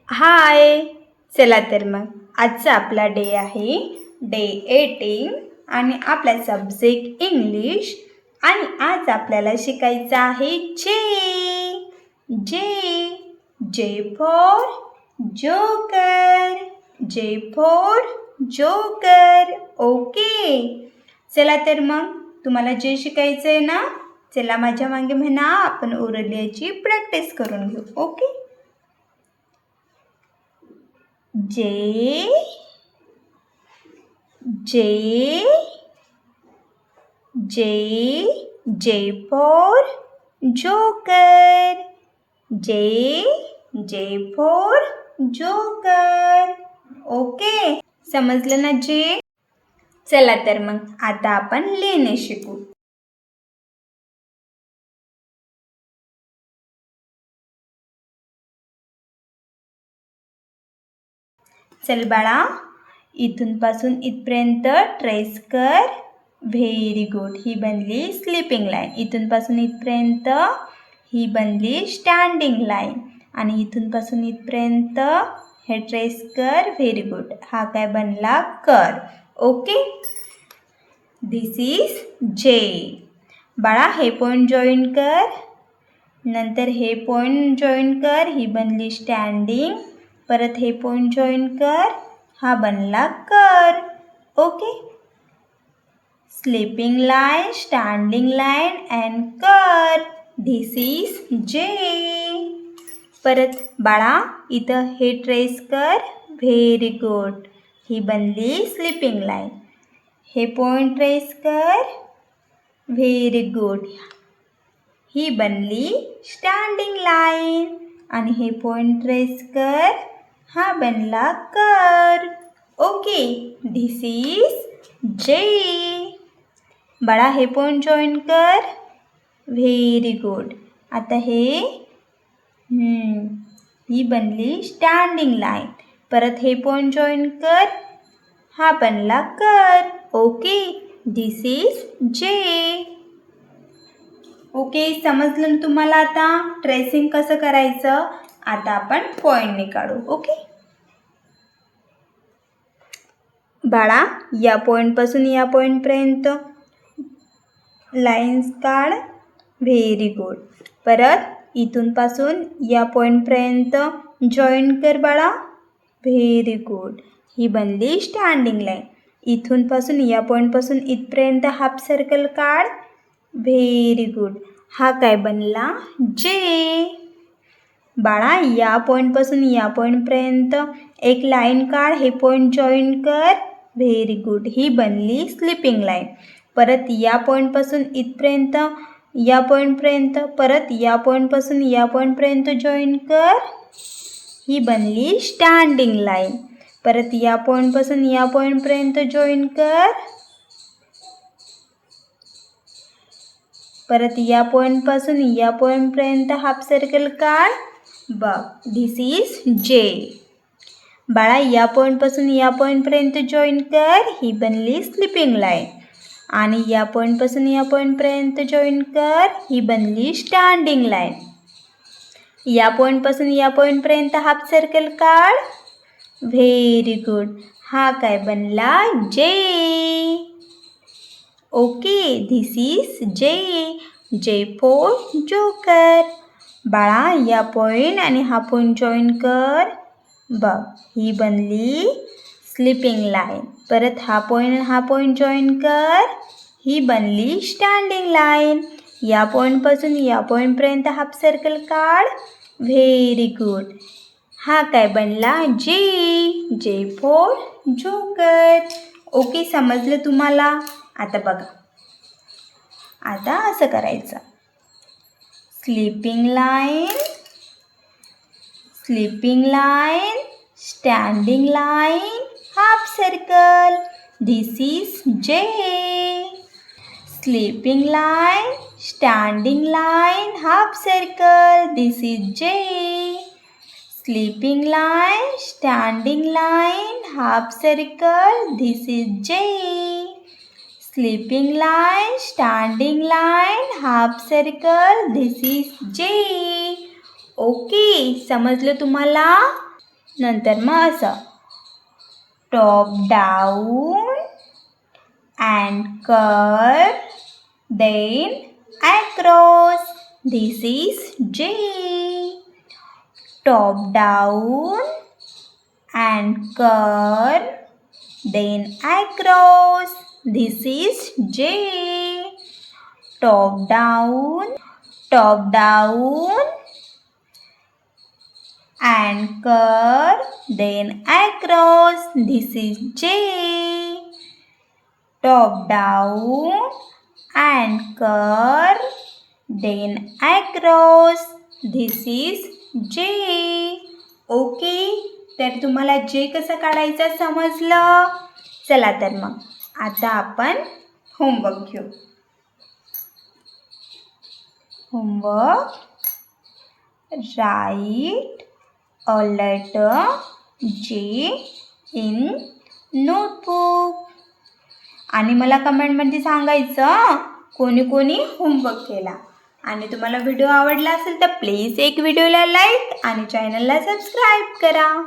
हाय. चला तर मग आजचा आपला डे आहे डे 18 आणि आपला सब्जेक्ट इंग्लिश. आणि आज आपल्याला शिकायचं आहे जे J for joker. J for joker. Okay. चला तर मग तुम्हाला जे शिकायचं आहे ना, चला माझ्या मागे म्हणा, आपण ओरडल्याची प्रॅक्टिस करून घेऊ. ओके. जे जे जे जे फॉर जोकर. जे जे फॉर जोकर. ओके, समजलं ना जे? चला तर मग आता आपण लिहिणे शिकू. चल बाळा, इथून पासून इथपर्यंत ट्रेस कर. Very good. ही बनली स्लीपिंग लाईन. इथून पासून इथपर्यंत ही बनली स्टँडिंग लाईन. आणि इथून पासून इथपर्यंत हे ट्रेस कर. Very good. हा काय बनला? कर. ओके. दिस इज जे. बाळा, हे पॉईंट जॉईन कर. नंतर हे पॉईंट जॉईन कर. ही बनली स्टँडिंग. परत हे पॉईंट जॉईन कर. हा बनला कर. Okay. Sleeping line, standing line and कर. धिस इज जे. परत बाळा, इथं हे ट्रेस कर. Very good. ही बनली स्लीपिंग लाईन. हे पॉईंट ट्रेस कर. Very good. ही बनली स्टँडिंग लाईन. आणि हे पॉईंट ट्रेस कर. हा बनला कर. ओके. धिस इज जे. बाळा, हे पॉईंट जॉईन कर. Very good. आता ही बनली स्टँडिंग लाईन. परत हे पॉईंट जॉईन कर. हा बनला कर. Okay. This is J. Okay, समजलं तुम्हाला आता ट्रेसिंग कसं करायचं? आता आपण पॉईंटने काढू. ओके. बाळा, या पॉईंटपासून या पॉईंटपर्यंत लाईन्स काढ. Very good. परत इथून पासून या पॉईंटपर्यंत जॉईन कर बाळा. Very good. ही बनली स्टँडिंग लाईन. इथून पासून या पॉईंटपासून इथपर्यंत हाफ सर्कल काढ. Very good. हा काय बनला? जे. बाळा, या पॉईंटपासून या पॉईंटपर्यंत एक लाईन काढ. हे पॉईंट जॉईन कर. Very good. ही बनली स्लीपिंग लाईन. परत या पॉईंटपासून इथपर्यंत या पॉईंटपर्यंत, परत या पॉईंटपासून या पॉईंटपर्यंत जॉईन कर. ही बनली स्टँडिंग लाईन. परत या पॉईंटपासून या पॉईंटपर्यंत जॉईन कर. परत या पॉईंटपासून या पॉईंटपर्यंत हाफ सर्कल काढ. बघ, धिस इज जे. बाळा, या पॉईंटपासून या पॉईंटपर्यंत जॉईन कर. ही बनली स्लीपिंग लाईन. आणि या पॉईंटपासून या पॉईंटपर्यंत जॉईन कर. ही बनली स्टँडिंग लाईन. या पॉईंटपासून या पॉईंटपर्यंत हाफ सर्कल काढ. Very good. हा काय बनला? जे. ओके. धिस इज जे. J for joker. बाळा, या पॉईंट आणि हा पॉईंट जॉईन कर. बघ, ही बनली स्लीपिंग लाईन. परत हा पॉईंट जॉईन कर. ही बनली स्टँडिंग लाईन. या पॉईंटपासून या पॉईंटपर्यंत हाफ सर्कल काढ. Very good. हा काय बनला? जे. J for joker. ओके, समजलं तुम्हाला? आता बघा, आता असं करायचं. Sleeping line, sleeping line, standing line, half circle. This is J. Sleeping line, standing line, half circle. This is J. Sleeping line, standing line, half circle. This is J. Sleeping line, standing line, half circle. This is J. Okay, समजलं तुम्हाला? नंतर मग असं top down and curve then across. This is J. Top down and curve then across. This is J. Top down and curve then across. This is J. Top down and curve then across. This is J. Okay, तर तुम्हाला J कसं काढायचं समजलं. चला तर मग आता आपण होमवर्क घेऊ. Homework, right a letter J in notebook. आणि मला कमेंटमध्ये सांगायचं कोणी कोणी होमवर्क केला. आणि तुम्हाला व्हिडिओ आवडला असेल तर प्लीज एक व्हिडिओला लाईक आणि चॅनलला सबस्क्राईब करा.